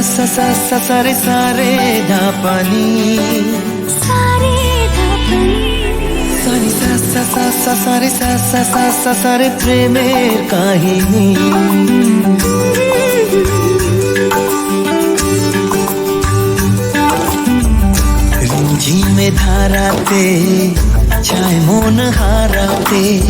সা সা সা সা রে সা রে ধা পানি সারে ধাপানি সানি সা সা সা সা সা রে সা সা সা সা সা রে প্রেমের কাহিনী ঝিমে ধারাতে চায় মন হারাতে